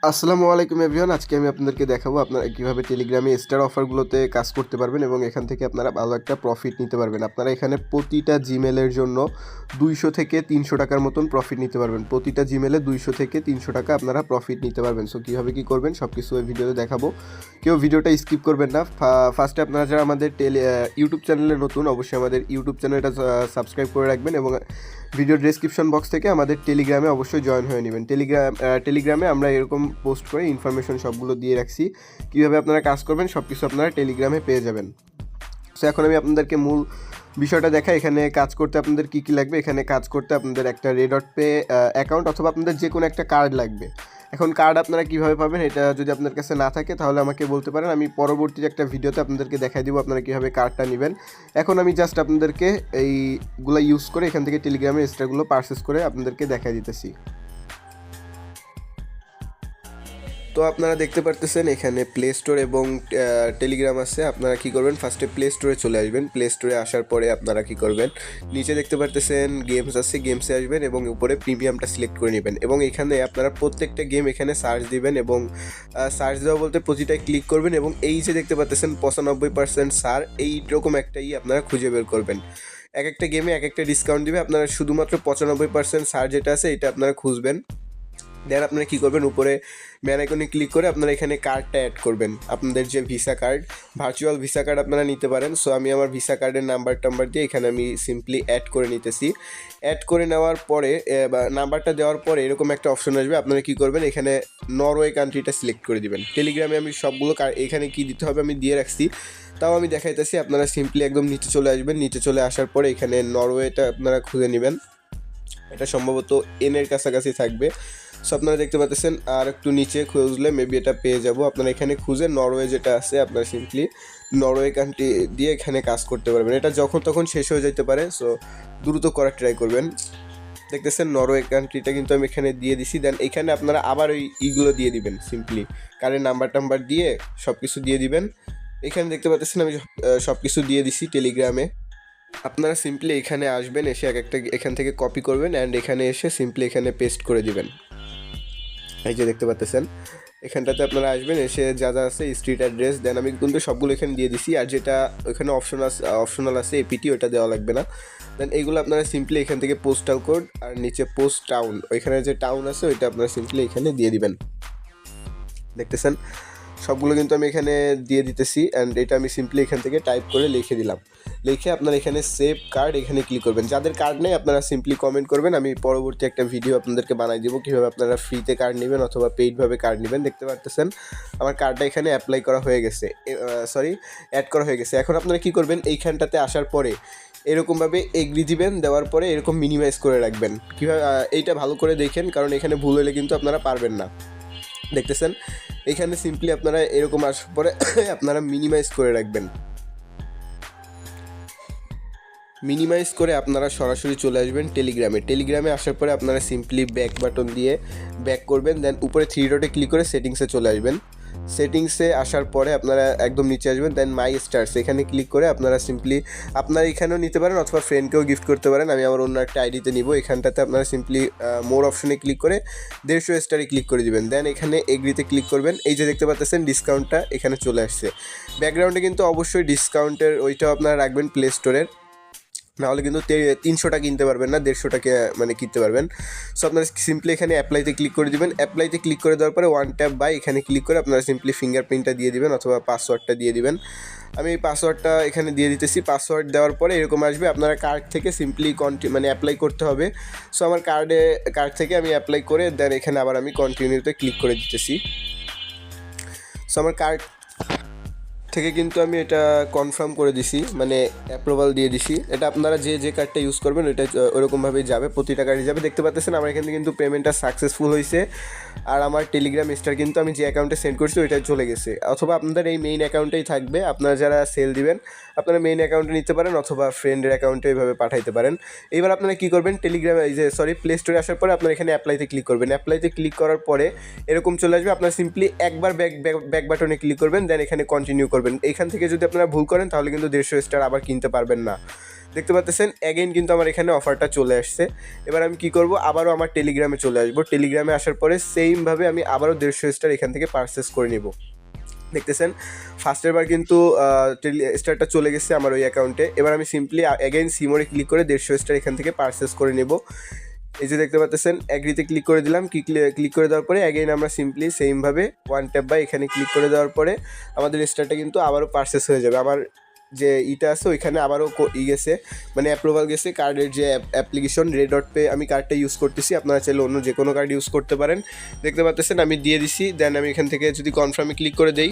আসসালামু আলাইকুম এভরিওয়ান। আজকে আমি আপনাদেরকে দেখাবো আপনারা কীভাবে টেলিগ্রামে স্টার অফারগুলোতে কাজ করতে পারবেন এবং এখান থেকে আপনারা ভালো একটা প্রফিট নিতে পারবেন। আপনারা এখানে প্রতিটা জিমেলের জন্য 200 থেকে 300 টাকার মতন প্রফিট নিতে পারবেন। প্রতিটা জিমেলে 200 থেকে 300 টাকা আপনারা প্রফিট নিতে পারবেন। সো কীভাবে কী করবেন সব কিছু এই ভিডিওতে দেখাবো। কেউ ভিডিওটা স্কিপ করবেন না। ফার্স্টে আপনারা যারা আমাদের ইউটিউব চ্যানেলে নতুন, অবশ্যই আমাদের ইউটিউব চ্যানেলটা সাবস্ক্রাইব করে রাখবেন এবং ভিডিও ডেসক্রিপশন বক্স থেকে আমাদের টেলিগ্রামে অবশ্যই জয়েন হয়ে নেবেন। টেলিগ্রামে আমরা এরকম পোস্ট করে ইনফরমেশন সবগুলো দিয়ে রাখছি, কীভাবে আপনারা কাজ করবেন সব কিছু আপনারা টেলিগ্রামে পেয়ে যাবেন। সো এখন আমি আপনাদেরকে মূল বিষয়টা দেখাই। এখানে কাজ করতে আপনাদের কী কী লাগবে। এখানে কাজ করতে আপনাদের একটা রেড.পে অ্যাকাউন্ট অথবা আপনাদের যে কোনো একটা কার্ড লাগবে। এখন কার্ড আপনারা কীভাবে পাবেন, এটা যদি আপনার কাছে না থাকে তাহলে আমাকে বলতে পারেন, আমি পরবর্তী একটা ভিডিওতে আপনাদেরকে দেখাই দিব আপনারা কীভাবে কার্ডটা নেবেন। এখন আমি জাস্ট আপনাদেরকে এইগুলো ইউজ করে এখান থেকে টেলিগ্রামের স্টারগুলো পারচেস করে আপনাদেরকে দেখাই দিতেছি। তো আপনারা দেখতে পারতেছেন এখানে প্লে স্টোর এবং টেলিগ্রাম আছে। আপনারা কী করবেন, ফার্স্টে প্লে স্টোরে চলে আসবেন। প্লে স্টোরে আসার পরে আপনারা কী করবেন, নিচে দেখতে পারতেছেন গেমস আছে, গেমসে আসবেন এবং উপরে প্রিমিয়ামটা সিলেক্ট করে নেবেন এবং এখানে আপনারা প্রত্যেকটা গেম এখানে সার্চ দিবেন এবং সার্চ দেওয়া বলতে প্রতিটায় ক্লিক করবেন এবং এই যে দেখতে পারতেছেন 95% সার, এইরকম একটাই আপনারা খুঁজে বের করবেন। এক একটা গেমে এক একটা ডিসকাউন্ট দিবে, আপনারা শুধুমাত্র 95% সার যেটা আছে এটা আপনারা খুঁজবেন। দেন আপনারা কী করবেন, উপরে ম্যান আইকনে ক্লিক করে আপনারা এখানে কার্ডটা অ্যাড করবেন, আপনাদের যে visa card, virtual visa card আপনারা নিতে পারেন। সো আমি আমার ভিসা কার্ডের নাম্বার দিয়ে এখানে আমি সিম্পলি অ্যাড করে নিতেছি। অ্যাড করে নেওয়ার পরে বা নাম্বারটা দেওয়ার পরে এরকম একটা অপশন আসবে, আপনারা কী করবেন, এখানে নরওয়ে কান্ট্রিটা সিলেক্ট করে দিবেন। টেলিগ্রামে আমি সবগুলো এখানে কী দিতে হবে আমি দিয়ে রাখছি, তাও আমি দেখাইতেছি। আপনারা সিম্পলি একদম নিচে চলে আসবেন, নিচে চলে আসার পরে এখানে নরওয়েটা আপনারা খুঁজে নেবেন। এটা সম্ভবত এনের কাছাকাছি থাকবে। সো আপনারা দেখতে পাচ্ছেন আর একটু নিচে খুঁজলে মেবি এটা পেয়ে যাব। আপনারা এখানে খুঁজে নরওয়ে যেটা আছে আপনারা সিম্পলি নরওয়ে কান্ট্রি দিয়ে এখানে কাজ করতে পারবেন। এটা যখন তখন শেষ হয়ে যেতে পারে, সো দ্রুত করার ট্রাই করবেন। দেখতেছেন নরওয়ে কান্ট্রিটা কিন্তু আমি এখানে দিয়ে দিছি। দেন এখানে আপনারা আবার ইগুলো দিয়ে দিবেন, সিম্পলি কারেন্ট নাম্বার দিয়ে সব কিছু দিয়ে দিবেন। এখানে দেখতে পাচ্ছেন আমি সব কিছু দিয়ে দিছি টেলিগ্রামে। আপনারা সিম্পলি এখানে আসবেন, এসে এখান থেকে কপি করবেন অ্যান্ড এখানে এসে সিম্পলি এখানে পেস্ট করে দিবেন। এই যে দেখতে পাচ্ছেন এখানটাতে আপনারা আসবেন, এসে যা আছে স্ট্রিট অ্যাড্রেস, দেন আমি কিন্তু সবগুলো এখানে দিয়ে দিছি। আর যেটা ওখানে অপশনাল আছে এপিটি, ওটা দেওয়া লাগবে না। দেন এইগুলো আপনারা সিম্পলি এখান থেকে পোস্টাল কোড আর নিচে পোস্ট টাউন, ওইখানে যে টাউন আছে ওইটা আপনারা সিম্পলি এখানে দিয়ে দিবেন। দেখতেছেন সবগুলো কিন্তু আমি এখানে দিয়ে দিতেছি অ্যান্ড এটা আমি সিম্পলি এখান থেকে টাইপ করে লিখে দিলাম। লিখে আপনারা এখানে সেভ কার্ড এখানে ক্লিক করবেন। যাদের কার্ড নেই আপনারা সিম্পলি কমেন্ট করবেন, আমি পরবর্তী একটা ভিডিও আপনাদেরকে বানাই দেবো কীভাবে আপনারা ফ্রিতে কার্ড নেবেন অথবা পেইডভাবে কার্ড নেবেন। দেখতে পারতেছেন আমার কার্ডটা এখানে অ্যাপ্লাই করা হয়ে গেছে, অ্যাড করা হয়ে গেছে। এখন আপনারা কী করবেন, এইখানটাতে আসার পরে এরকমভাবে এগ্রি দিবেন, দেওয়ার পরে এরকম মিনিমাইজ করে রাখবেন। কীভাবে এইটা ভালো করে দেখেন, কারণ এখানে ভুল হলে কিন্তু আপনারা পারবেন না। দেখতেছেন এখানে সিম্পলি আপনারা এরকম আসার পরে আপনারা মিনিমাইজ করে রাখবেন। মিনিমাইজ করে আপনারা সরাসরি চলে আসবেন টেলিগ্রামে আসার পরে আপনারা সিম্পলি ব্যাক বাটন দিয়ে ব্যাক করবেন। দেন উপরে 3 ডটে ক্লিক করে সেটিংসে চলে আসবেন। সেটিংসে আসার পরে আপনারা একদম নিচে আসবেন, দেন মাই স্টার্স এখানে ক্লিক করে আপনারা সিম্পলি আপনারা এখানেও নিতে পারেন অথবা ফ্রেন্ডকেও গিফট করতে পারেন। আমি আমার অন্য একটা আইডিতে নিব। এখানটাতে আপনারা সিম্পলি মোর অপশনে ক্লিক করে 150 স্টারে ক্লিক করে দিবেন। দেন এখানে এগ্রিতে ক্লিক করবেন। এই যে দেখতে পাচ্ছেন ডিসকাউন্টটা এখানে চলে আসছে। ব্যাকগ্রাউন্ডে কিন্তু অবশ্যই ডিসকাউন্টের ওইটাও আপনারা রাখবেন প্লে স্টোরের, নাহলে কিন্তু 300 টাকা কিনতে পারবেন না, 150 টাকা মানে কিনতে পারবেন। সো আপনারা সিম্পলি এখানে অ্যাপ্লাইতে ক্লিক করে দিবেন। অ্যাপ্লাইতে ক্লিক করে দেওয়ার পরে ওয়ান ট্যাপ বাই এখানে ক্লিক করে আপনারা সিম্পলি ফিঙ্গারপ্রিন্টটা দিয়ে দিবেন অথবা পাসওয়ার্ডটা দিয়ে দিবেন। আমি এই পাসওয়ার্ডটা এখানে দিয়ে দিতেছি। পাসওয়ার্ড দেওয়ার পরে এরকম আসবে, আপনারা কার্ড থেকে সিম্পলি মানে অ্যাপ্লাই করতে হবে। সো আমার কার্ড থেকে আমি অ্যাপ্লাই করে দেন এখানে আবার আমি কন্টিনিউতে ক্লিক করে দিতেছি। সো আমার কার্ড থেকে কিন্তু আমি এটা কনফার্ম করে দিছি, মানে অ্যাপ্রুভাল দিয়ে দিছি। এটা আপনারা যে কার্ডটা ইউজ করবেন ওইটা ওরকমভাবেই যাবে, প্রতিটা কার্ডই যাবে। দেখতে পাচ্ছেন আমার এখানে কিন্তু পেমেন্টটা সাকসেসফুল হয়েছে আর আমার টেলিগ্রাম স্টার কিন্তু আমি যে অ্যাকাউন্টে সেন্ড করছি ওইটাই চলে গেছে। অথবা আপনাদের এই মেইন অ্যাকাউন্টেই থাকবে, আপনারা যারা সেল দিবেন আপনারা মেইন অ্যাকাউন্টে নিতে পারেন অথবা ফ্রেন্ডের অ্যাকাউন্টে এইভাবে পাঠাইতে পারেন। এবার আপনারা কী করবেন, প্লে স্টোরে আসার পরে আপনারা এখানে অ্যাপ্লাইতে ক্লিক করবেন। অ্যাপ্লাইতে ক্লিক করার পরে এরকম চলে আসবে, আপনারা সিম্পলি একবার ব্যাক বাটনে ক্লিক করবেন, দেন এখানে কন্টিনিউ করবেন। এখান থেকে যদি আপনারা ভুল করেন তাহলে কিন্তু 150 স্টার আবার কিনতে পারবেন না। দেখতে পাচ্ছেন অ্যাগেইন কিন্তু আমার এখানে অফারটা চলে আসছে। এবার আমি কি করব, আবারও আমার টেলিগ্রামে চলে আসবো। টেলিগ্রামে আসার পরে সেমভাবে আমি আবারও 150 স্টার এখান থেকে পারচেস করে নিব। দেখতেছেন ফার্স্টের বার কিন্তু স্টারটা চলে গেছে আমার ওই অ্যাকাউন্টে। এবার আমি সিম্পলি অ্যাগেইন সিমোরে ক্লিক করে 150 স্টার এখান থেকে পারচেস করে নেব। এই যে দেখতে পাচ্ছেন অ্যাগ্রিতে ক্লিক করে দিলাম। ক্লিক করে দেওয়ার পরে অ্যাগেইন আমরা সিম্পলি সেমভাবে ওয়ান ট্যাপ বাই এখানে ক্লিক করে দেওয়ার পরে আমাদের স্টারটা কিন্তু আবারও পারচেস হয়ে যাবে। আমার যে ইটা আছে ওইখানে আবারও গেছে, মানে অ্যাপ্রুভাল গেছে কার্ডের যে অ্যাপ্লিকেশন red.pay আমি কার্ডটা ইউজ করতেছি, আপনারা চাইলে অন্য যে কোনো কার্ড ইউজ করতে পারেন। দেখতে পাচ্ছেন আমি দিয়ে দিছি। দেন আমি এখান থেকে যদি কনফার্মে ক্লিক করে দেই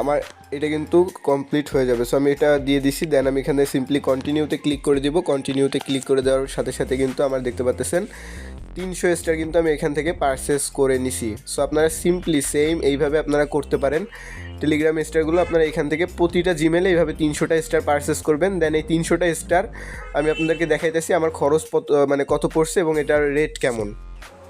আমার এটা কিন্তু কমপ্লিট হয়ে যাবে। সো আমি এটা দিয়ে দিছি। দেন আমি এখানে সিম্পলি কন্টিনিউতে ক্লিক করে দিব। কন্টিনিউতে ক্লিক করে দেওয়ার সাথে সাথে কিন্তু আমার দেখতে পাচ্ছেন 300 স্টার কিন্তু আমি এখান থেকে পারচেস করে নিছি। সো আপনারা সিম্পলি সেম এইভাবে আপনারা করতে পারেন। টেলিগ্রাম স্টারগুলো আপনারা এখান থেকে প্রতিটা জিমেলে এইভাবে 300টা স্টার পারচেস করবেন। দেন এই 300টা স্টার আমি আপনাদেরকে দেখাইতেছি আমার খরচ মানে কত পড়ছে এবং এটার রেট কেমন।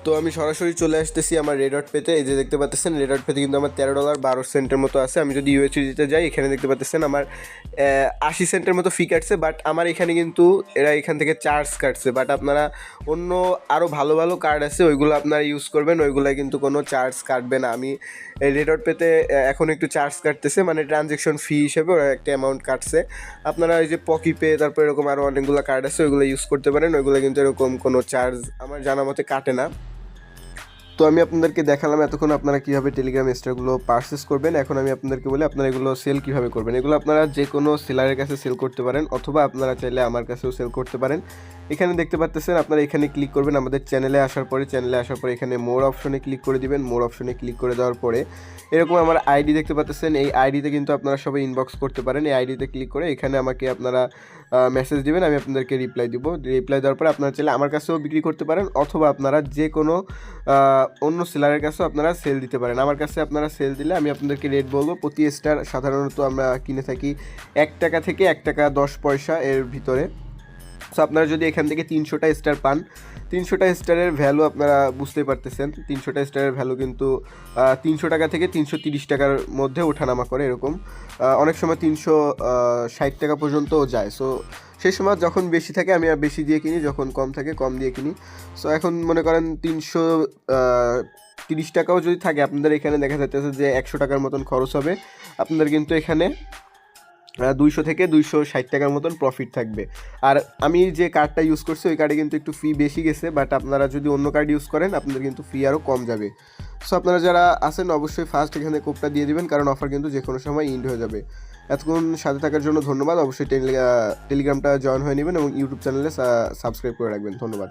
তো আমি সরাসরি চলে আসতেছি আমার red.payতে। এই যে দেখতে পাচ্ছেন red.payতে কিন্তু আমার $13.12 মতো আছে। আমি যদি ইউএসডিতে যাই এখানে দেখতে পাচ্ছেন আমার 80 সেন্টের মতো ফি কাটছে। বাট আমার এখানে কিন্তু এরা এখান থেকে চার্জ কাটছে। বাট আপনারা অন্য আরও ভালো ভালো কার্ড আছে ওইগুলো আপনারা ইউজ করবেন, ওইগুলোয় কিন্তু কোনো চার্জ কাটবে না। আমি red.payতে এখন একটু চার্জ কাটতেছে, মানে ট্রানজ্যাকশন ফি হিসেবে ওরা একটা অ্যামাউন্ট কাটছে। আপনারা ওই যে পকিপে তারপর এরকম আরও অনেকগুলো কার্ড আছে ওইগুলো ইউজ করতে পারেন, ওইগুলো কিন্তু এরকম কোনো চার্জ আমার জানা মতে কাটে না। তো আমি আপনাদেরকে দেখালাম এতক্ষণ আপনারা কীভাবে টেলিগ্রাম স্টারগুলো পারচেস করবেন। এখন আমি আপনাদেরকে বলি আপনারা এগুলো সেল কীভাবে করবেন। এগুলো আপনারা যে কোনো সেলারের কাছে সেল করতে পারেন, অথবা আপনারা চাইলে আমার কাছেও সেল করতে পারেন। এখানে দেখতে পাচ্ছেন আপনারা এখানে ক্লিক করবেন। আমাদের চ্যানেলে আসার পরে এখানে মোর অপশনে ক্লিক করে দিবেন। মোর অপশনে ক্লিক করে দেওয়ার পরে এরকম আমার আইডি দেখতে পাচ্ছেন। এই আইডিতে কিন্তু আপনারা সবাই ইনবক্স করতে পারেন। এই আইডিতে ক্লিক করে এখানে আমাকে আপনারা মেসেজ দিবেন, আমি আপনাদেরকে রিপ্লাই দিব। রিপ্লাই দেওয়ার পরে আপনারা চাইলে আমার কাছেও বিক্রি করতে পারেন, অথবা আপনারা যে কোনো অন্য সেলারের কাছেও আপনারা সেল দিতে পারেন। আমার কাছে আপনারা সেল দিলে আমি আপনাদেরকে রেট বলবো। প্রতি স্টার সাধারণত আমরা কিনে থাকি $1 থেকে $1.10 এর ভিতরে। সো আপনারা যদি এখান থেকে 300টা স্টার পান, 300টা স্টারের ভ্যালু আপনারা বুঝতেই পারতেছেন। 300টা স্টারের ভ্যালু কিন্তু 300 টাকা থেকে 330 টাকার মধ্যে ওঠানামা করে এরকম। অনেক সময় 360 টাকা পর্যন্তও যায়। সো সেই সময় যখন বেশি থাকে আমি বেশি দিয়ে কিনি, যখন কম থাকে কম দিয়ে কিনি। সো এখন মনে করেন 330 টাকাও যদি থাকে আপনাদের এখানে দেখা যাচ্ছে যে 100 টাকার মতন খরচ হবে। আপনাদের কিন্তু এখানে 200 থেকে 260 টাকার মতন প্রফিট থাকবে। আর আমি যে কার্ডটা ইউজ করছি ওই কার্ডে কিন্তু একটু ফি বেশি গেছে, বাট আপনারা যদি অন্য কার্ড ইউজ করেন আপনাদের কিন্তু ফি আরও কম যাবে। সো আপনারা যারা আছেন অবশ্যই ফার্স্ট এখানে কোডটা দিয়ে দিবেন, কারণ অফার কিন্তু যে কোনো সময় ইন্ড হয়ে যাবে। এতক্ষণ সাথে থাকার জন্য ধন্যবাদ। অবশ্যই টেলিগ্রামটা জয়েন হয়ে নেবেন এবং ইউটিউব চ্যানেলে সাবস্ক্রাইব করে রাখবেন। ধন্যবাদ।